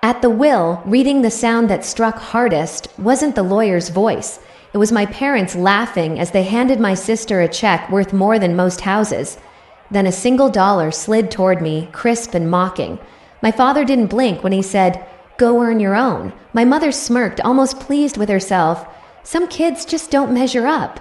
At the will, reading, the sound that struck hardest wasn't the lawyer's voice. It was my parents laughing as they handed my sister a check worth more than most houses. Then a single dollar slid toward me, crisp and mocking. My father didn't blink when he said, "Go earn your own." My mother smirked, almost pleased with herself. Some kids just don't measure up.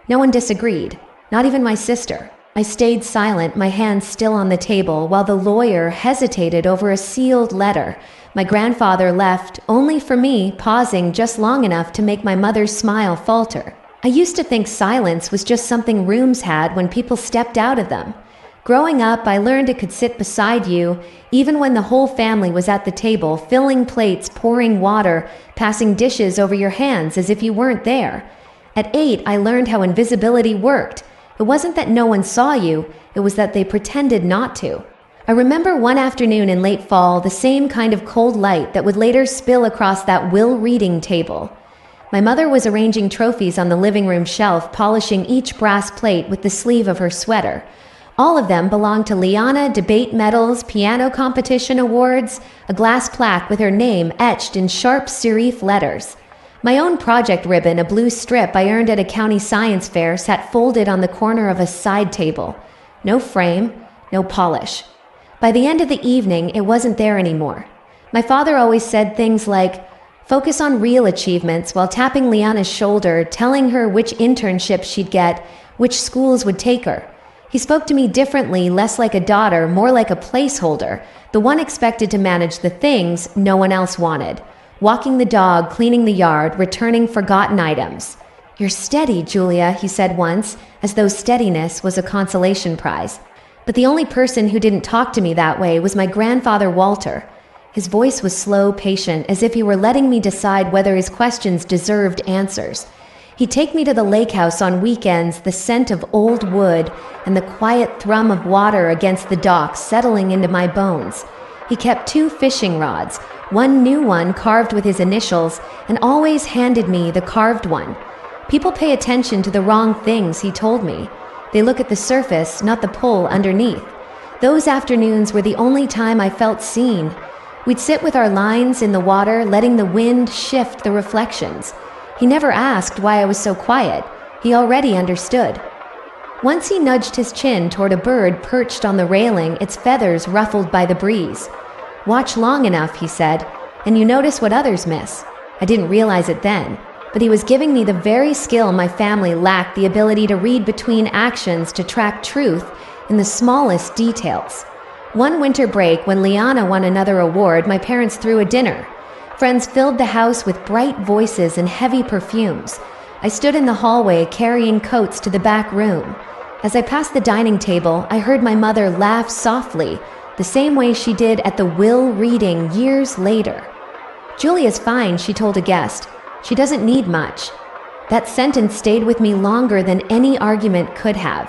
No one disagreed, not even my sister. I stayed silent, my hands still on the table, while the lawyer hesitated over a sealed letter. My grandfather left, only for me, pausing just long enough to make my mother's smile falter. I used to think silence was just something rooms had when people stepped out of them. Growing up, I learned it could sit beside you, even when the whole family was at the table, filling plates, pouring water, passing dishes over your hands as if you weren't there. At 8, I learned how invisibility worked. It wasn't that no one saw you, it was that they pretended not to. I remember one afternoon in late fall, the same kind of cold light that would later spill across that will reading table. My mother was arranging trophies on the living room shelf, polishing each brass plate with the sleeve of her sweater. All of them belonged to Liana, debate medals, piano competition awards, a glass plaque with her name etched in sharp serif letters. My own project ribbon, a blue strip I earned at a county science fair, sat folded on the corner of a side table. No frame, no polish. By the end of the evening, it wasn't there anymore. My father always said things like, "Focus on real achievements," while tapping Liana's shoulder, telling her which internship she'd get, which schools would take her. He spoke to me differently, less like a daughter, more like a placeholder, the one expected to manage the things no one else wanted. Walking the dog, cleaning the yard, returning forgotten items. "You're steady, Julia," he said once, as though steadiness was a consolation prize. But the only person who didn't talk to me that way was my grandfather Walter. His voice was slow, patient, as if he were letting me decide whether his questions deserved answers. He'd take me to the lake house on weekends, the scent of old wood and the quiet thrum of water against the dock settling into my bones. He kept 2 fishing rods, one new one carved with his initials, and always handed me the carved one. People pay attention to the wrong things, he told me. They look at the surface, not the pull underneath. Those afternoons were the only time I felt seen. We'd sit with our lines in the water, letting the wind shift the reflections. He never asked why I was so quiet. He already understood. Once he nudged his chin toward a bird perched on the railing, its feathers ruffled by the breeze. "Watch long enough," he said, "and you notice what others miss." I didn't realize it then, but he was giving me the very skill my family lacked, the ability to read between actions, to track truth in the smallest details. One winter break, when Liana won another award, my parents threw a dinner. Friends filled the house with bright voices and heavy perfumes. I stood in the hallway carrying coats to the back room. As I passed the dining table, I heard my mother laugh softly, the same way she did at the will reading years later. "Julia's fine," she told a guest. "She doesn't need much." That sentence stayed with me longer than any argument could have.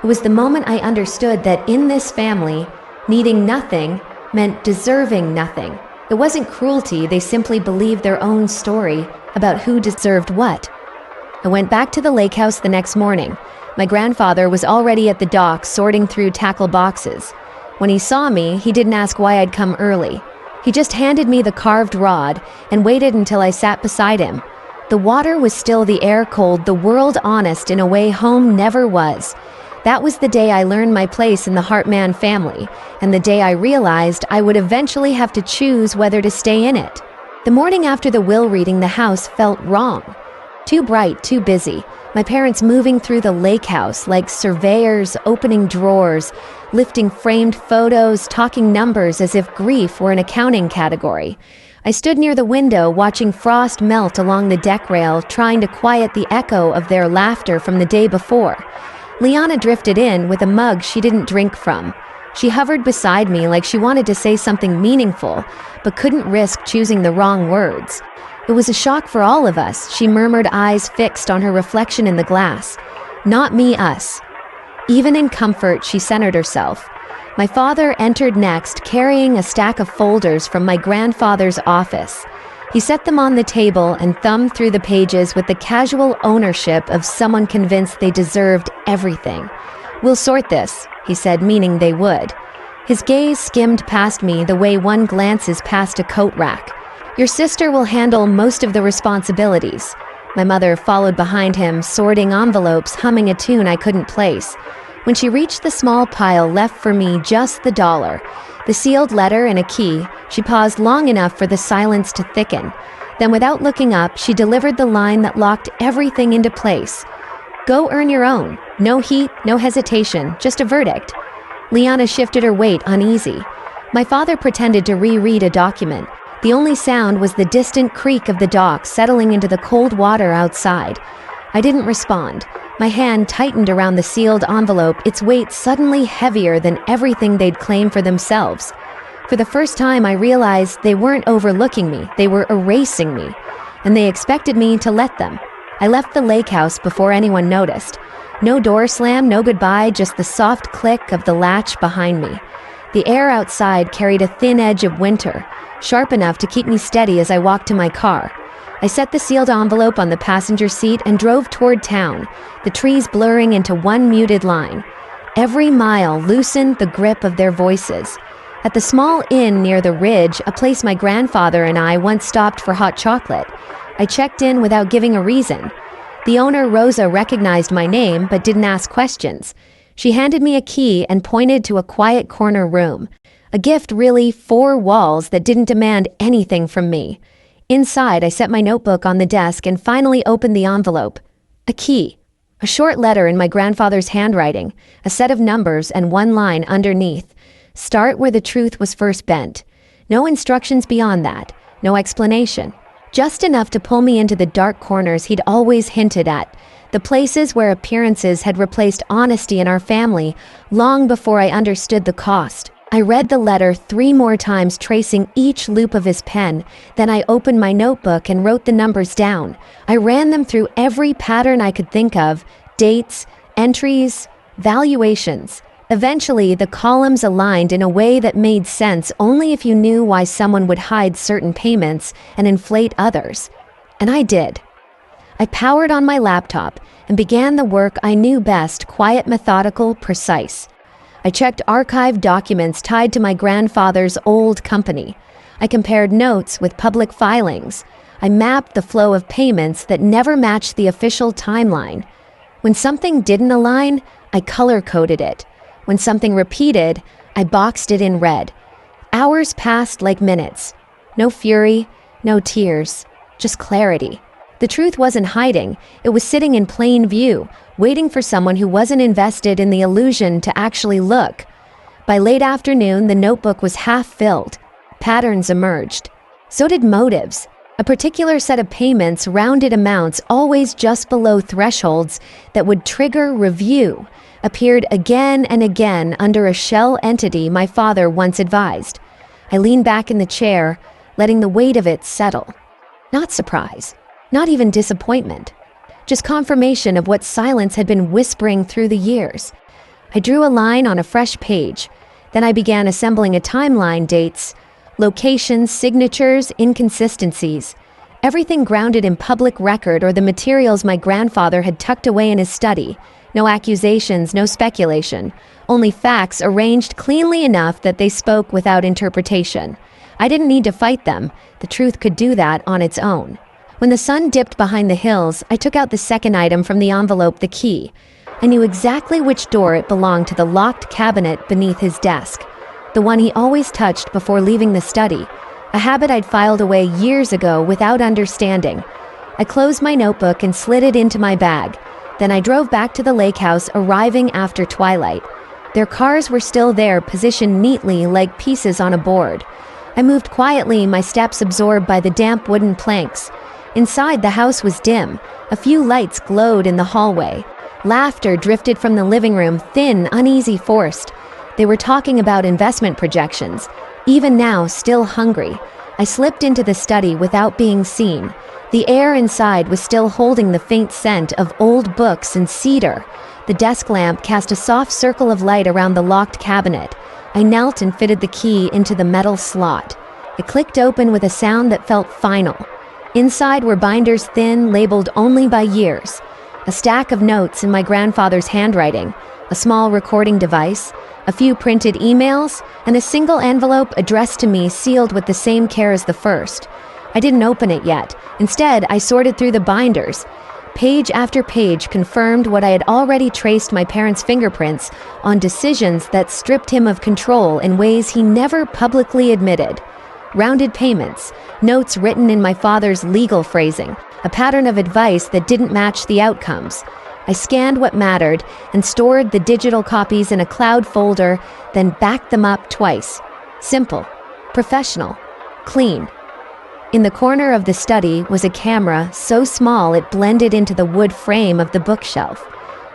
It was the moment I understood that in this family, needing nothing meant deserving nothing. It wasn't cruelty, they simply believed their own story about who deserved what. I went back to the lake house the next morning. My grandfather was already at the dock sorting through tackle boxes. When he saw me, he didn't ask why I'd come early. He just handed me the carved rod and waited until I sat beside him. The water was still, the air cold, the world honest in a way home never was. That was the day I learned my place in the Hartman family, and the day I realized I would eventually have to choose whether to stay in it. The morning after the will reading, the house felt wrong. Too bright, too busy. My parents moving through the lake house like surveyors, opening drawers, lifting framed photos, talking numbers as if grief were an accounting category. I stood near the window watching frost melt along the deck rail, trying to quiet the echo of their laughter from the day before. Liana drifted in with a mug she didn't drink from. She hovered beside me like she wanted to say something meaningful, but couldn't risk choosing the wrong words. It was a shock for all of us, she murmured, eyes fixed on her reflection in the glass. "Not me, us." Even in comfort, she centered herself. My father entered next, carrying a stack of folders from my grandfather's office. He set them on the table and thumbed through the pages with the casual ownership of someone convinced they deserved everything. "We'll sort this," he said, meaning they would. His gaze skimmed past me the way one glances past a coat rack. "Your sister will handle most of the responsibilities." My mother followed behind him, sorting envelopes, humming a tune I couldn't place. When she reached the small pile left for me, just the dollar, the sealed letter and a key, she paused long enough for the silence to thicken. Then, without looking up, she delivered the line that locked everything into place. "Go earn your own. No heat, no hesitation, just a verdict." Liana shifted her weight, uneasy. My father pretended to reread a document. The only sound was the distant creak of the dock settling into the cold water outside. I didn't respond. My hand tightened around the sealed envelope, its weight suddenly heavier than everything they'd claimed for themselves. For the first time, I realized they weren't overlooking me, they were erasing me, and they expected me to let them. I left the lake house before anyone noticed. No door slam, no goodbye, just the soft click of the latch behind me. The air outside carried a thin edge of winter, sharp enough to keep me steady as I walked to my car. I set the sealed envelope on the passenger seat and drove toward town, the trees blurring into one muted line. Every mile loosened the grip of their voices. At the small inn near the ridge, a place my grandfather and I once stopped for hot chocolate, I checked in without giving a reason. The owner, Rosa, recognized my name but didn't ask questions. She handed me a key and pointed to a quiet corner room. A gift, really, 4 walls that didn't demand anything from me. Inside, I set my notebook on the desk and finally opened the envelope. A key. A short letter in my grandfather's handwriting, a set of numbers and one line underneath. "Start where the truth was first bent." No instructions beyond that. No explanation. Just enough to pull me into the dark corners he'd always hinted at. The places where appearances had replaced honesty in our family long before I understood the cost. I read the letter 3 more times, tracing each loop of his pen. Then I opened my notebook and wrote the numbers down. I ran them through every pattern I could think of: dates, entries, valuations. Eventually, the columns aligned in a way that made sense only if you knew why someone would hide certain payments and inflate others. And I did. I powered on my laptop and began the work I knew best: quiet, methodical, precise. I checked archived documents tied to my grandfather's old company. I compared notes with public filings. I mapped the flow of payments that never matched the official timeline. When something didn't align, I color-coded it. When something repeated, I boxed it in red. Hours passed like minutes. No fury, no tears, just clarity. The truth wasn't hiding. It was sitting in plain view, waiting for someone who wasn't invested in the illusion to actually look. By late afternoon, the notebook was half filled. Patterns emerged. So did motives. A particular set of payments, rounded amounts, always just below thresholds that would trigger review, appeared again and again under a shell entity my father once advised. I leaned back in the chair, letting the weight of it settle. Not surprise, not even disappointment, just confirmation of what silence had been whispering through the years. I drew a line on a fresh page. Then I began assembling a timeline: dates, locations, signatures, inconsistencies. Everything grounded in public record or the materials my grandfather had tucked away in his study. No accusations, no speculation. Only facts arranged cleanly enough that they spoke without interpretation. I didn't need to fight them. The truth could do that on its own. When the sun dipped behind the hills, I took out the second item from the envelope: the key. I knew exactly which door it belonged to: the locked cabinet beneath his desk. The one he always touched before leaving the study. A habit I'd filed away years ago without understanding. I closed my notebook and slid it into my bag. Then I drove back to the lake house, arriving after twilight. Their cars were still there, positioned neatly like pieces on a board. I moved quietly, my steps absorbed by the damp wooden planks. Inside, the house was dim. A few lights glowed in the hallway. Laughter drifted from the living room, thin, uneasy, forced. They were talking about investment projections. Even now, still hungry, I slipped into the study without being seen. The air inside was still holding the faint scent of old books and cedar. The desk lamp cast a soft circle of light around the locked cabinet. I knelt and fitted the key into the metal slot. It clicked open with a sound that felt final. Inside were binders, thin, labeled only by years. A stack of notes in my grandfather's handwriting, a small recording device, a a few printed emails, and a single envelope addressed to me sealed with the same care as the first. I didn't open it yet. Instead, I sorted through the binders. Page after page confirmed what I had already traced my parents' fingerprints on decisions that stripped him of control in ways he never publicly admitted. Rounded payments, notes written in my father's legal phrasing, a pattern of advice that didn't match the outcomes. I scanned what mattered and stored the digital copies in a cloud folder, then backed them up twice. Simple, professional, clean. In the corner of the study was a camera so small it blended into the wood frame of the bookshelf.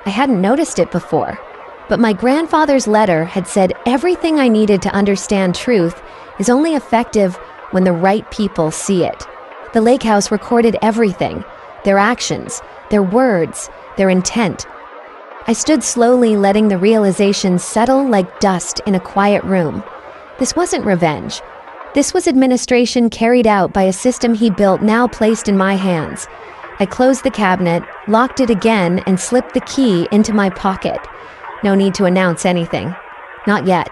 I hadn't noticed it before, but my grandfather's letter had said everything I needed to understand truth is only effective when the right people see it. The lake house recorded everything, their actions, their words, their intent. I stood slowly, letting the realization settle like dust in a quiet room. This wasn't revenge. This was administration carried out by a system he built, now placed in my hands. I closed the cabinet, locked it again, and slipped the key into my pocket. No need to announce anything. Not yet.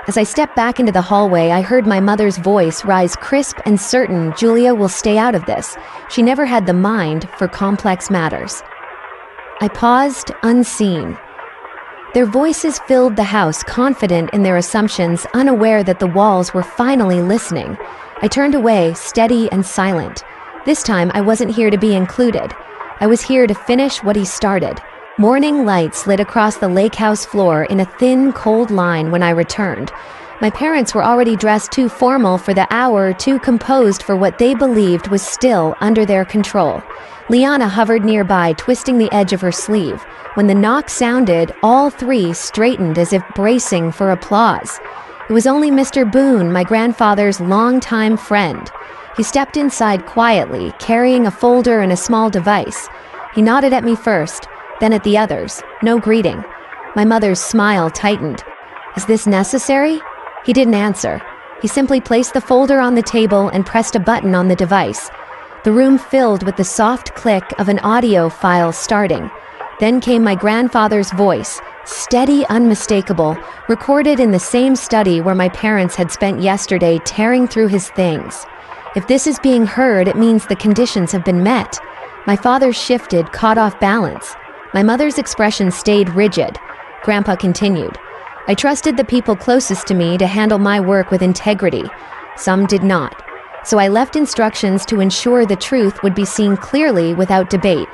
As I stepped back into the hallway, I heard my mother's voice rise crisp and certain. Julia will stay out of this. She never had the mind for complex matters. I paused, unseen. Their voices filled the house, confident in their assumptions, unaware that the walls were finally listening. I turned away, steady and silent. This time, I wasn't here to be included. I was here to finish what he started. Morning light slid across the lake house floor in a thin, cold line when I returned. My parents were already dressed too formal for the hour, too composed for what they believed was still under their control. Liana hovered nearby, twisting the edge of her sleeve. When the knock sounded, all three straightened as if bracing for applause. It was only Mr. Boone, my grandfather's longtime friend. He stepped inside quietly, carrying a folder and a small device. He nodded at me first, then at the others. No greeting. My mother's smile tightened. "Is this necessary?" He didn't answer. He simply placed the folder on the table and pressed a button on the device. The room filled with the soft click of an audio file starting. Then came my grandfather's voice, steady, unmistakable, recorded in the same study where my parents had spent yesterday tearing through his things. If this is being heard, it means the conditions have been met. My father shifted, caught off balance. My mother's expression stayed rigid. Grandpa continued. "I trusted the people closest to me to handle my work with integrity. Some did not. So I left instructions to ensure the truth would be seen clearly without debate."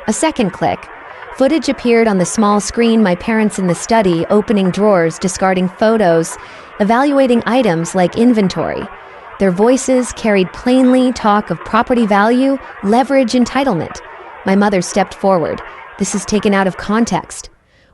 A second click. Footage appeared on the small screen, my parents in the study, opening drawers, discarding photos, evaluating items like inventory. Their voices carried plainly talk of property value, leverage, entitlement. My mother stepped forward. "This is taken out of context."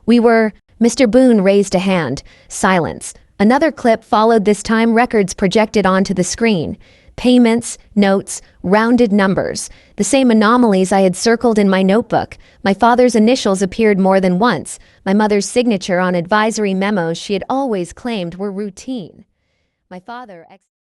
Mr. Boone raised a hand. Silence. Another clip followed, this time records projected onto the screen. Payments, notes, rounded numbers. The same anomalies I had circled in my notebook. My father's initials appeared more than once. My mother's signature on advisory memos she had always claimed were routine. My father